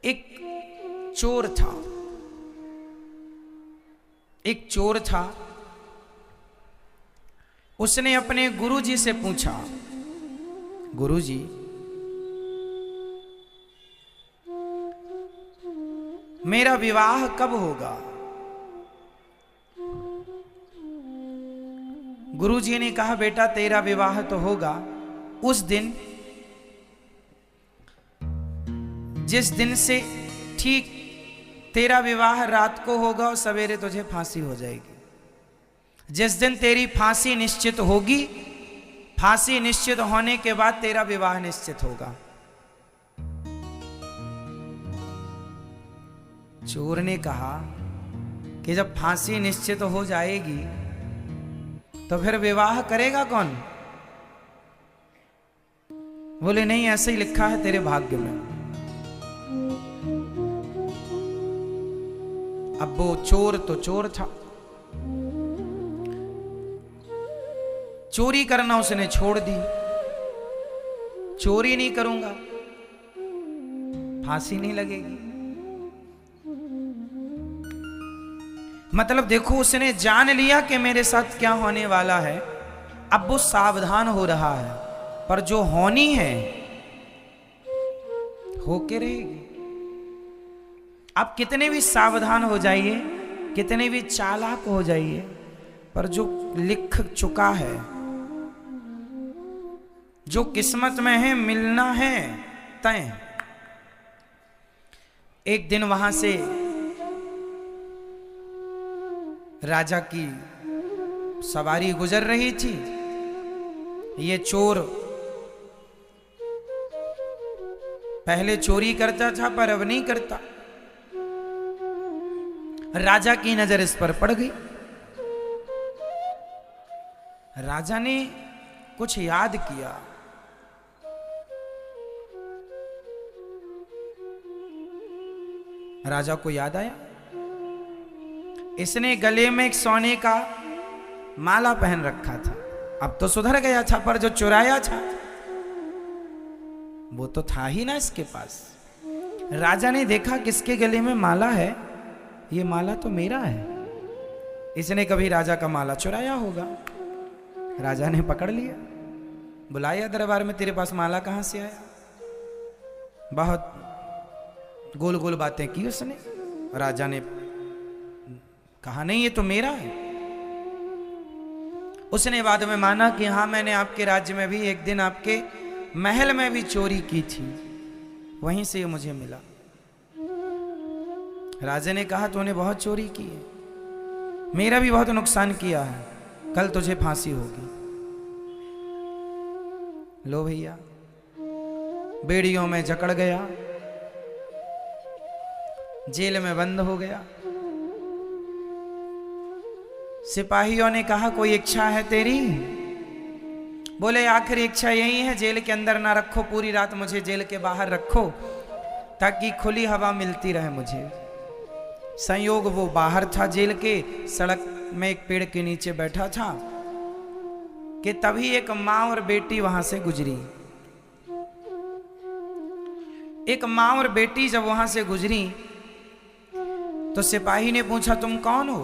एक चोर था, एक चोर था। उसने अपने गुरुजी से पूछा, गुरुजी मेरा विवाह कब होगा? गुरुजी ने कहा, बेटा तेरा विवाह तो होगा उस दिन जिस दिन से ठीक तेरा विवाह रात को होगा और सवेरे तुझे फांसी हो जाएगी। जिस दिन तेरी फांसी निश्चित होगी, फांसी निश्चित होने के बाद तेरा विवाह निश्चित होगा। चोर ने कहा कि जब फांसी निश्चित हो जाएगी तो फिर विवाह करेगा कौन? बोले नहीं, ऐसे ही लिखा है तेरे भाग्य में। अब वो चोर तो चोर था, चोरी करना उसने छोड़ दी। चोरी नहीं करूंगा, फांसी नहीं लगेगी। मतलब देखो, उसने जान लिया कि मेरे साथ क्या होने वाला है। अब वो सावधान हो रहा है, पर जो होनी है होके रहेगी। आप कितने भी सावधान हो जाइए, कितने भी चालाक हो जाइए, पर जो लिख चुका है, जो किस्मत में है, मिलना है तय। एक दिन वहां से राजा की सवारी गुजर रही थी। ये चोर पहले चोरी करता था पर अब नहीं करता। राजा की नजर इस पर पड़ गई। राजा ने कुछ याद किया। राजा को याद आया, इसने गले में एक सोने का माला पहन रखा था। अब तो सुधर गया था, पर जो चुराया था वो तो था ही ना इसके पास। राजा ने देखा किसके गले में माला है, ये माला तो मेरा है। इसने कभी राजा का माला चुराया होगा। राजा ने पकड़ लिया, बुलाया दरबार में, तेरे पास माला कहां से आया? बहुत गोल गोल बातें की उसने। राजा ने कहा नहीं, ये तो मेरा है। उसने बाद में माना कि हाँ, मैंने आपके राज्य में भी एक दिन आपके महल में भी चोरी की थी, वहीं से ये मुझे मिला। राजा ने कहा तूने बहुत चोरी की है, मेरा भी बहुत नुकसान किया है, कल तुझे फांसी होगी। लो भैया, बेड़ियों में जकड़ गया, जेल में बंद हो गया। सिपाहियों ने कहा कोई इच्छा है तेरी? बोले आखिरी इच्छा यही है, जेल के अंदर ना रखो, पूरी रात मुझे जेल के बाहर रखो ताकि खुली हवा मिलती रहे मुझे। संयोग वो बाहर था जेल के, सड़क में एक पेड़ के नीचे बैठा था कि तभी एक माँ और बेटी वहां से गुजरी। एक माँ और बेटी जब वहां से गुजरी तो सिपाही ने पूछा तुम कौन हो?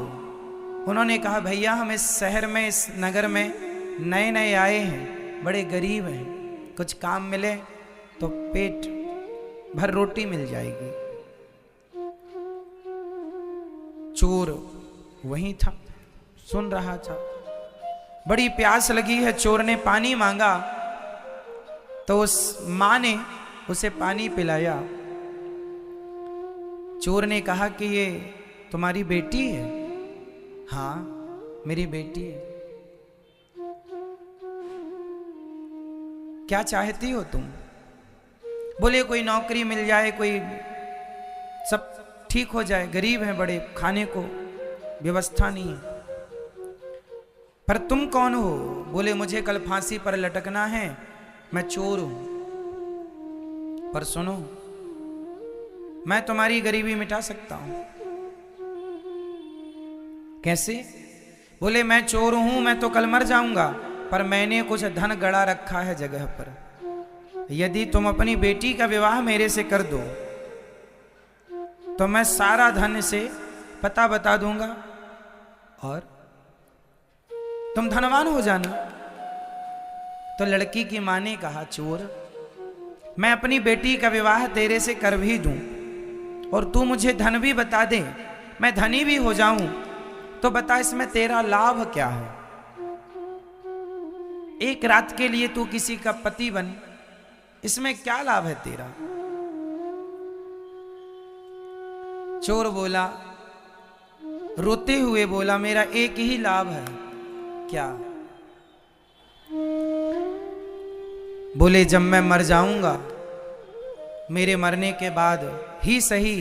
उन्होंने कहा भैया हम इस शहर में, इस नगर में नए नए आए हैं, बड़े गरीब हैं, कुछ काम मिले तो पेट भर रोटी मिल जाएगी। चोर वहीं था, सुन रहा था। बड़ी प्यास लगी है, चोर ने पानी मांगा तो उस मां ने उसे पानी पिलाया। चोर ने कहा कि ये तुम्हारी बेटी है? हाँ मेरी बेटी है। क्या चाहती हो तुम? बोले कोई नौकरी मिल जाए, कोई सब ठीक हो जाए, गरीब हैं बड़े, खाने को व्यवस्था नहीं है। पर तुम कौन हो? बोले मुझे कल फांसी पर लटकना है, मैं चोर हूं। पर सुनो, मैं तुम्हारी गरीबी मिटा सकता हूं। कैसे? बोले मैं चोर हूं, मैं तो कल मर जाऊंगा, पर मैंने कुछ धन गड़ा रखा है जगह पर। यदि तुम अपनी बेटी का विवाह मेरे से कर दो तो मैं सारा धन से पता बता दूंगा और तुम धनवान हो जाना। तो लड़की की मां ने कहा, चोर, मैं अपनी बेटी का विवाह तेरे से कर भी दूं और तू मुझे धन भी बता दे, मैं धनी भी हो जाऊं, तो बता इसमें तेरा लाभ क्या है? एक रात के लिए तू किसी का पति बन, इसमें क्या लाभ है तेरा? चोर बोला, रोते हुए बोला, मेरा एक ही लाभ है। क्या? बोले, जब मैं मर जाऊंगा, मेरे मरने के बाद ही सही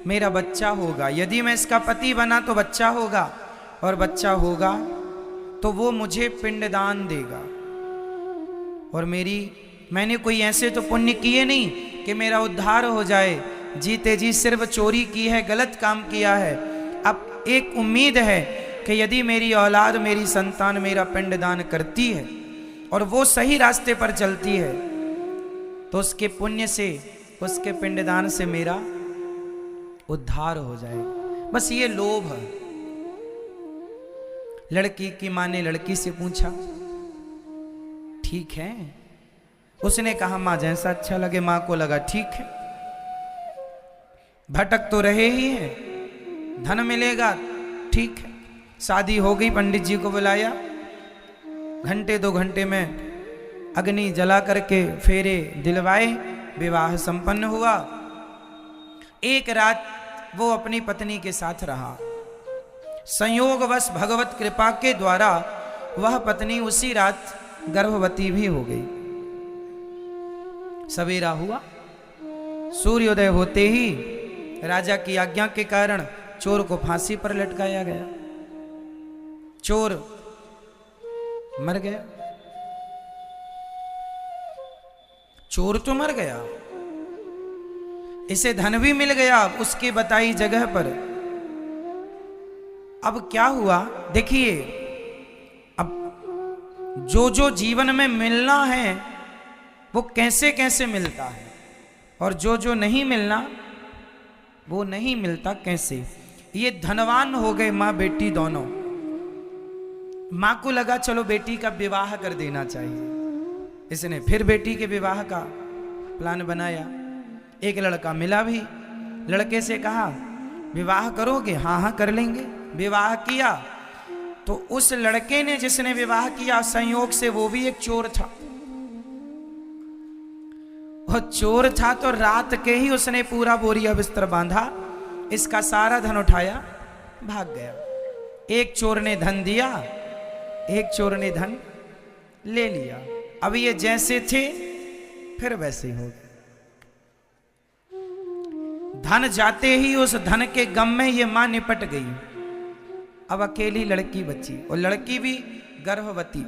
मेरा बच्चा होगा। यदि मैं इसका पति बना तो बच्चा होगा, और बच्चा होगा तो वो मुझे पिंडदान देगा। और मैंने कोई ऐसे तो पुण्य किए नहीं कि मेरा उद्धार हो जाए। जीते जी सिर्फ चोरी की है, गलत काम किया है। अब एक उम्मीद है कि यदि मेरी औलाद, मेरी संतान मेरा पिंडदान करती है और वो सही रास्ते पर चलती है, तो उसके पुण्य से, उसके पिंडदान से मेरा उद्धार हो जाएगा। बस ये लोभ है। लड़की की मां ने लड़की से पूछा, ठीक है? उसने कहा, मां जैसा अच्छा लगे। मां को लगा ठीक है, भटक तो रहे ही हैं, धन मिलेगा, ठीक है। शादी हो गई, पंडित जी को बुलाया, घंटे 2 घंटे में अग्नि जला करके फेरे दिलवाए, विवाह संपन्न हुआ। एक रात वो अपनी पत्नी के साथ रहा। संयोगवश भगवत कृपा के द्वारा वह पत्नी उसी रात गर्भवती भी हो गई। सवेरा हुआ, सूर्योदय होते ही राजा की आज्ञा के कारण चोर को फांसी पर लटकाया गया। चोर मर गया। चोर तो मर गया, इसे धन भी मिल गया उसकी बताई जगह पर। अब क्या हुआ देखिए, अब जो जीवन में मिलना है वो कैसे कैसे मिलता है, और जो नहीं मिलना वो नहीं मिलता कैसे। ये धनवान हो गए मां बेटी दोनों। मां को लगा चलो बेटी का विवाह कर देना चाहिए। इसने फिर बेटी के विवाह का प्लान बनाया। एक लड़का मिला भी, लड़के से कहा, विवाह करोगे? हाँ हाँ कर लेंगे। विवाह किया तो उस लड़के ने, जिसने विवाह किया, संयोग से वो भी एक चोर था। वो चोर था तो रात के ही उसने पूरा बोरिया बिस्तर बांधा, इसका सारा धन उठाया, भाग गया। एक चोर ने धन दिया, एक चोर ने धन ले लिया। अब ये जैसे थे फिर वैसे हो गए। धन जाते ही उस धन के गम में ये मां निपट गई। अब अकेली लड़की बची, और लड़की भी गर्भवती।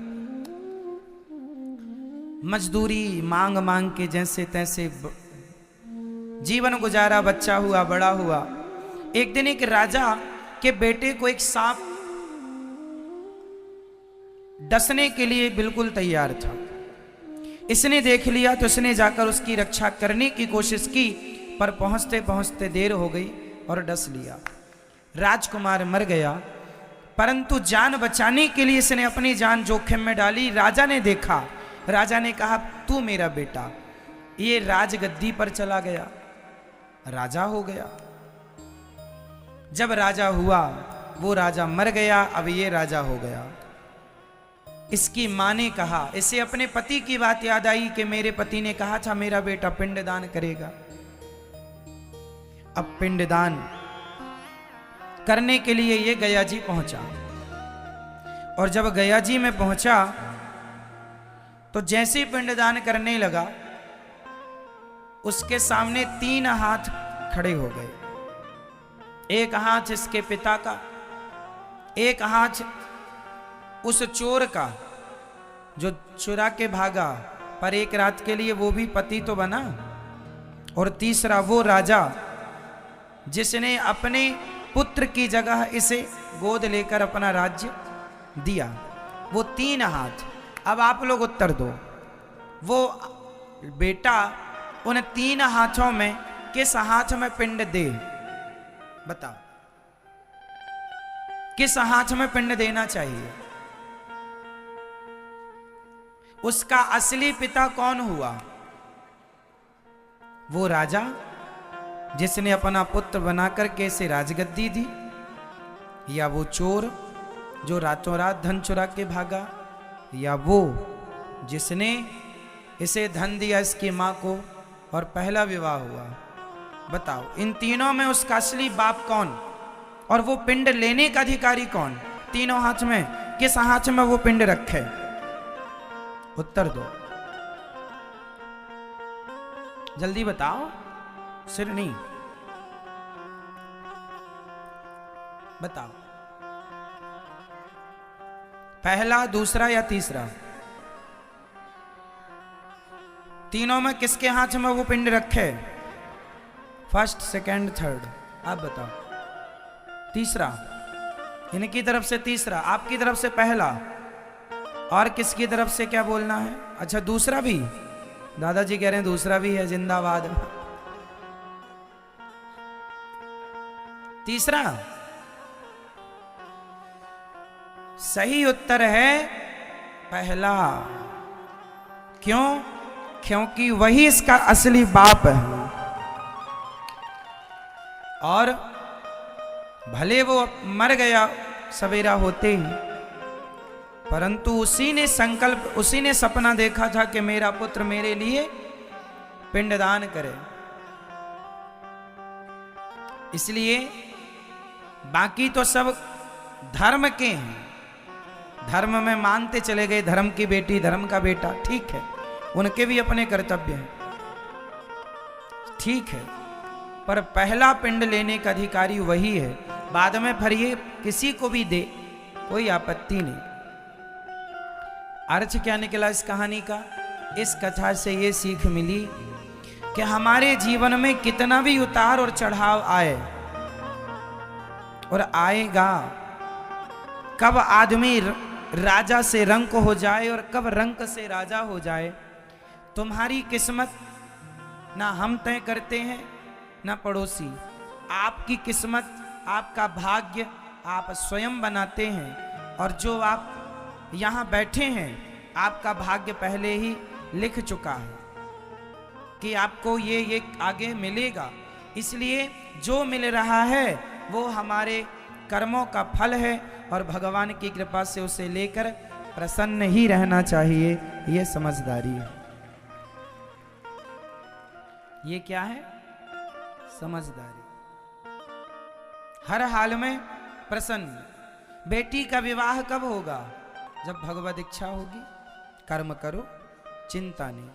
मजदूरी मांग मांग के जैसे तैसे जीवन गुजारा। बच्चा हुआ, बड़ा हुआ। एक दिन एक राजा के बेटे को एक सांप डसने के लिए बिल्कुल तैयार था। इसने देख लिया तो इसने जाकर उसकी रक्षा करने की कोशिश की, पर पहुंचते पहुंचते देर हो गई और डस लिया। राजकुमार मर गया, परंतु जान बचाने के लिए इसने अपनी जान जोखिम में डाली। राजा ने देखा, राजा ने कहा, तू मेरा बेटा। ये राजगद्दी पर चला गया, राजा हो गया। जब राजा हुआ, वो राजा मर गया, अब ये राजा हो गया। इसकी मां ने कहा, इसे अपने पति की बात याद आई कि मेरे पति ने कहा था मेरा बेटा पिंडदान करेगा। अब पिंडदान करने के लिए ये गया जी पहुंचा, और जब गया जी में पहुंचा तो जैसे ही पिंडदान करने लगा, उसके सामने 3 हाथ खड़े हो गए। एक हाथ इसके पिता का, एक हाथ उस चोर का जो चुरा के भागा, पर एक रात के लिए वो भी पति तो बना, और तीसरा वो राजा जिसने अपने पुत्र की जगह इसे गोद लेकर अपना राज्य दिया। वो 3 हाथ। अब आप लोग उत्तर दो, वो बेटा उन 3 हाथों में किस हाथ में पिंड दे? बताओ किस हाथ में पिंड देना चाहिए? उसका असली पिता कौन हुआ? वो राजा जिसने अपना पुत्र बनाकर कैसे राजगद्दी दी, या वो चोर जो रातों रात धन चुरा के भागा, या वो जिसने इसे धन दिया इसकी मां को और पहला विवाह हुआ? बताओ इन तीनों में उसका असली बाप कौन और वो पिंड लेने का अधिकारी कौन? तीनों हाथ में किस हाथ में वो पिंड रखे? उत्तर दो, जल्दी बताओ। सिर नहीं, बताओ पहला, दूसरा या तीसरा? तीनों में किसके हाथ में वो पिंड रखे? फर्स्ट, सेकंड, थर्ड, आप बताओ। तीसरा, इनकी तरफ से तीसरा, आपकी तरफ से पहला, और किसकी तरफ से क्या बोलना है? अच्छा दूसरा भी, दादाजी कह रहे हैं दूसरा भी है, जिंदाबाद। तीसरा सही उत्तर है पहला। क्यों? क्योंकि वही इसका असली बाप है। और भले वो मर गया सवेरा होते ही, परंतु उसी ने संकल्प, उसी ने सपना देखा था कि मेरा पुत्र मेरे लिए पिंडदान करे। इसलिए बाकी तो सब धर्म के हैं, धर्म में मानते चले गए, धर्म की बेटी, धर्म का बेटा, ठीक है, उनके भी अपने कर्तव्य हैं, ठीक है, पर पहला पिंड लेने का अधिकारी वही है। बाद में फिर ये किसी को भी दे, कोई आपत्ति नहीं। अर्थ क्या निकला इस कहानी का? इस कथा से ये सीख मिली कि हमारे जीवन में कितना भी उतार और चढ़ाव आए और आएगा, कब आदमी राजा से रंक हो जाए और कब रंक से राजा हो जाए, तुम्हारी किस्मत ना हम तय करते हैं ना पड़ोसी। आपकी किस्मत, आपका भाग्य आप स्वयं बनाते हैं। और जो आप यहाँ बैठे हैं, आपका भाग्य पहले ही लिख चुका है कि आपको ये आगे मिलेगा। इसलिए जो मिल रहा है वो हमारे कर्मों का फल है और भगवान की कृपा से उसे लेकर प्रसन्न ही रहना चाहिए। ये समझदारी है। ये क्या है? समझदारी। हर हाल में प्रसन्न। बेटी का विवाह कब होगा? जब भगवत इच्छा होगी। कर्म करो, चिंता नहीं।